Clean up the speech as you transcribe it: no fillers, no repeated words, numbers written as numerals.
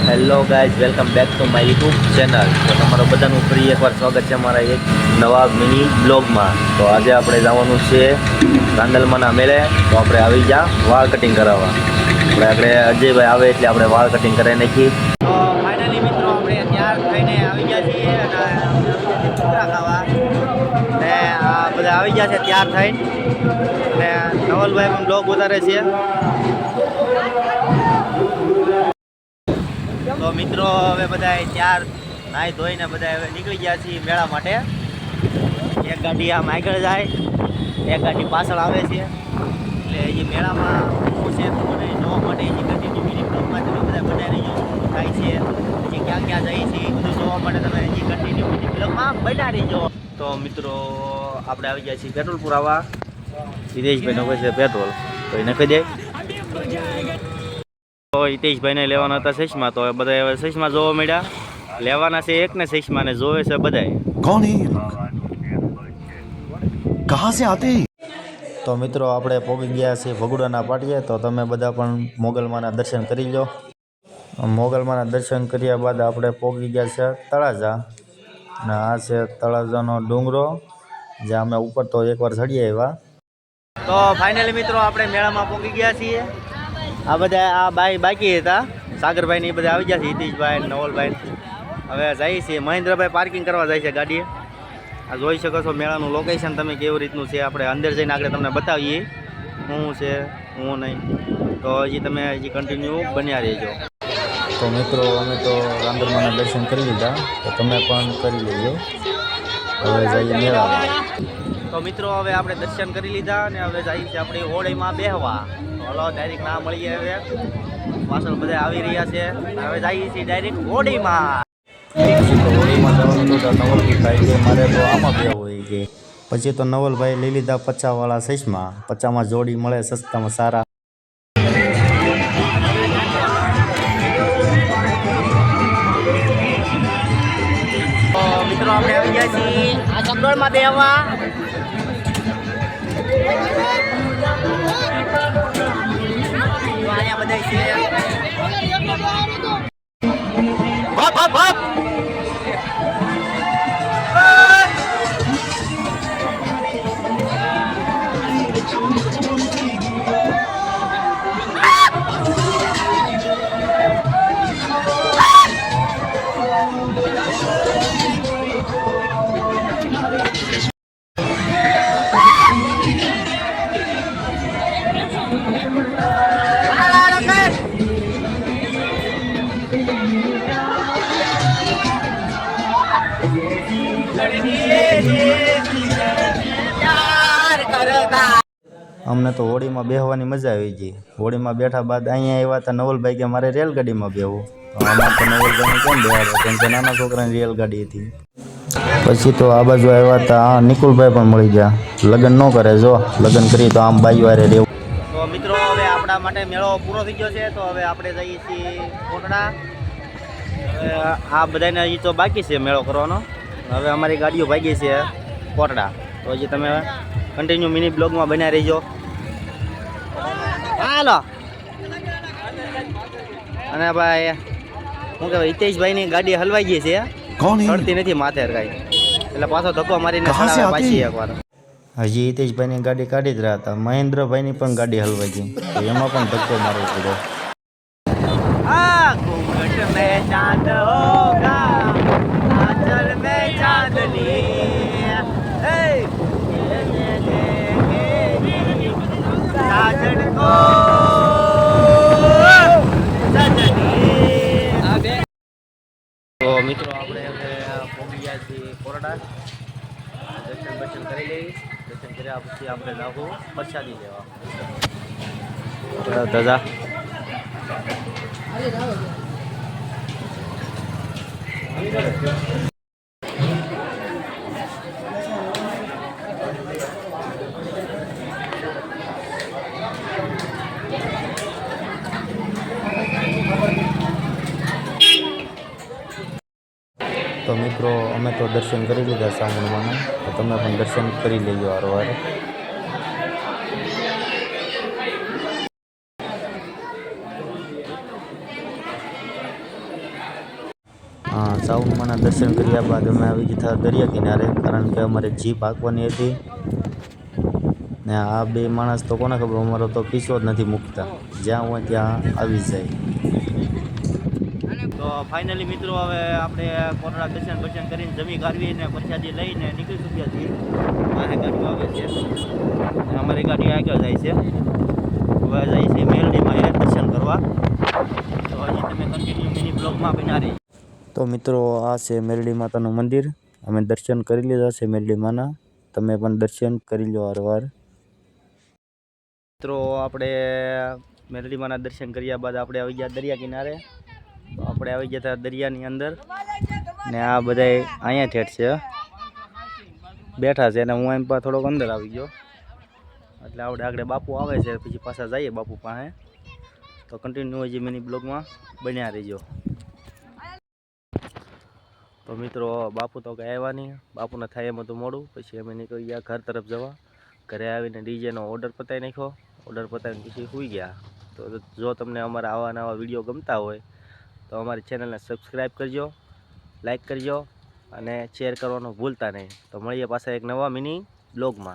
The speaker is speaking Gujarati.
Hello guys, welcome back to my YouTube channel. તો તમારું બધાનું ફરી એકવાર સ્વાગત છે અમારા એક નવા મિની બ્લોગમાં. તો આજે આપણે જવાનું છે રાંદલમાના મેળે. તો આપણે આવી ગયા વાળ કટિંગ કરાવવા. આપણે અજયભાઈ આવે એટલે આપણે વાળ કટિંગ કરાવી નાખી. તો ફાઇનલી મિત્રો આપણે તૈયાર થઈને આવી ગયા છીએ અને કુતરા ખાવા ને આ બધા આવી ગયા છે તૈયાર થઈને. ને નવલભાઈ પણ બ્લોગ ઉતારે છે. તો મિત્રો હવે બધા ત્યાર નાહી ધોઈને બધા હવે નીકળી ગયા છીએ મેળા માટે. એક ગાડી આમ આગળ જાય, એક ગાડી પાછળ આવે છે. એટલે એ મેળામાં શું છે મને જોવા માટે એ કન્ટિન્યુ મિની બ્લોગમાં તમે બધા બનાવી રહ્યો થાય છે. હજી ક્યાં ક્યાં જાય છે એ બધું જોવા માટે તમે હજી કન્ટિન્યુ મિની બ્લોગમાં બનાવી રહીજો. તો મિત્રો આપણે આવી ગયા છીએ પેટ્રોલ પુરાવા. હિતેશભાઈનો કોઈ છે પેટ્રોલ તો એ નખી દે. તો હિતેશભાઈને લેવાના હતા ચશ્મા, તો બધા હવે ચશ્મા જોવા મળ્યા. લેવાના છે એક ને ચશ્મા ને જોવે છે બધાય. કોણ હે કહા સે આતે? તો મિત્રો આપણે પહોંચી ગયા છીએ ભગુડાના પાટીએ. તો તમે બધા પણ મોગલમાના દર્શન કરી લો. મોગલમાના દર્શન કર્યા બાદ આપણે પહોંચી ગયા છે તળાજા. અને આ છે તળાજાનો ડુંગરો, જ્યાં અમે ઉપર તો એકવાર ચડી આવ્યા. તો ફાઇનલી મિત્રો આપણે મેળામાં પહોંચી ગયા છીએ. આ બધા આ બાઈ બાકી હતા, સાગરભાઈ ને એ બધા આવી ગયા છે, હિતેશભાઈ નવલભાઈ. હવે જઈએ છીએ મહેન્દ્રભાઈ પાર્કિંગ કરવા જાય છે ગાડીએ. આ જોઈ શકો છો મેળાનું લોકેશન તમે કેવું રીતનું છે. આપણે અંદર જઈને આગળ તમને બતાવીએ શું છે શું નહીં. તો હજી તમે હજી કન્ટિન્યુ બન્યા રહેજો. તો મિત્રો અમે તો રાંદલમાના દર્શન કરી લીધા, તો તમે પણ કરી લેજો. હવે જઈએ મેળામાં. તો મિત્રો હવે આપણે દર્શન કરી લીધા અને હવે જઈએ છીએ આપણી હોળીમાં બેહવા. તો હલો ડાયરેક્ટ ના મળીએ. હવે પાછળ બધા આવી રહ્યા છે. હવે જઈએ છીએ ડાયરેક્ટ હોળીમાં. પછી તો હોળીમાં જવાનું તો નવલભાઈ ભાઈ કે મારે તો આમાં બેવું હોય કે. પછી તો નવલભાઈ લઈ લીધા 50 વાળા ચશ્મા. 50માં જોડી મળે સસ્તામાં સારા. મિત્રો આપણે આવી ગયા છીએ આ ચકડોળમાં બેહવા. અહીંયા બધા છે. બાપ બાપ બાપ. અમને તો હોળીમાં બેહવાની મજા આવી ગઈ. હોળીમાં બેઠા બાદ અહીંયા આવ્યા હતા નવલભાઈ કે મારે રેલગાડીમાં બેહવું. તો આમાં તો નવલભાઈને કેમ બેહાડો, કેમ કે નાના છોકરાની રેલગાડી હતી. પછી તો આ બાજુ આવ્યા હતા આ નિકુલભાઈ પણ મળી ગયા. લગ્ન ન કરે, જો લગ્ન કરી તો આમ બાઈ વારે રહેવું. તો મિત્રો હવે આપણા માટે મેળો પૂરો થઈ ગયો છે. તો હવે આપણે જઈએ છીએ કોટડા. આ બધાને હજી તો બાકી છે મેળો કરવાનો. હવે અમારી ગાડીઓ ભાગી છે કોટડા. તો હજી તમે કન્ટિન્યુ મિની બ્લોગમાં બન્યા રહીજો. હાલો. અને ભાઈ શું કહેવાય, હિતેશભાઈની ગાડી હલવાઈ ગઈ છે, ચડતી નથી માથે કાંઈ. એટલે પાછો ધક્કો મારીને પાછી એકવાર. હજી હિતેશભાઈની ગાડી કાઢી જ રહ્યા હતા. મહેન્દ્રભાઈની પણ ગાડી હલવાઈ ગઈ, તો એમાં પણ ધક્કો મારવો પડ્યો. घूंघट में चांद होगा, आंचल में चांदनी, साजन को सजनी. તો મિત્રો આપણે હવે પહોંચી ગયા છીએ કોરડા. દર્શન કરી લઈએ. દર્શન કર્યા પછી આપણે જાવું પ્રસાદી લેવા. દાદા તો મિત્રો અમે તો દર્શન કરી લીધા સામુંડમાના. તો તમે પણ દર્શન કરી લેજો વારવાર. સાઉન્ડમાંના દર્શન કર્યા બાદ અમે આવી ગયા દરિયા કિનારે, કારણ કે અમારે જીપ હાંકવાની હતી ને આ બે માણસ તો કોને ખબર, અમારો તો પીછો જ નથી મૂકતા, જ્યાં હોય ત્યાં આવી જાય. તો ફાઇનલી મિત્રો હવે આપણે કોટડા દર્શન કરીને જમી કાઢવીને પ્રસાદી લઈને નીકળી ચૂક્યા છીએ. મારે ગાડીઓ આવે છે, અમારી ગાડી આગળ જાય છે. હવે જાય છે મેલડીમાં એ દર્શન કરવા. તો હજી તમે કન્ટિન્યુ મિની બ્લોગમાં બન્યા રહી. તો મિત્રો આ છે મેરડી માતાનું મંદિર. અમે દર્શન કરી લીધા છે મેરડી માના, તમે પણ દર્શન કરી લો વારવાર. મિત્રો આપણે મેરડીમાના દર્શન કર્યા બાદ આપણે આવી ગયા દરિયા કિનારે. તો આપણે આવી ગયા હતા દરિયાની અંદર ને આ બધા અહીંયા ઠેઠ છે બેઠા છે, અને હું એમ પર થોડોક અંદર આવી ગયો. એટલે આપણે આગળ બાપુ આવે છે, પછી પાછા જઈએ બાપુ પાસે. તો કન્ટિન્યુ હજી મિની બ્લોગમાં બન્યા રહીજો. તો મિત્રો બાપુ તો કંઈ આવ્યા નહીં, બાપુને થાય એમ હતું મોડું. પછી અમે નીકળી ગયા ઘર તરફ જવા. ઘરે આવીને ડીજેનો ઓર્ડર પતાવી નાખ્યો. ઓર્ડર પતાવીને પછી સૂઈ ગયા. તો જો તમને અમારા આવા નવા વિડીયો ગમતા હોય તો અમારી ચેનલને સબસ્ક્રાઈબ કરજો, લાઈક કરજો અને શેર કરવાનું ભૂલતા નહીં. તો મળીએ પાછા એક નવા મિની બ્લોગમાં.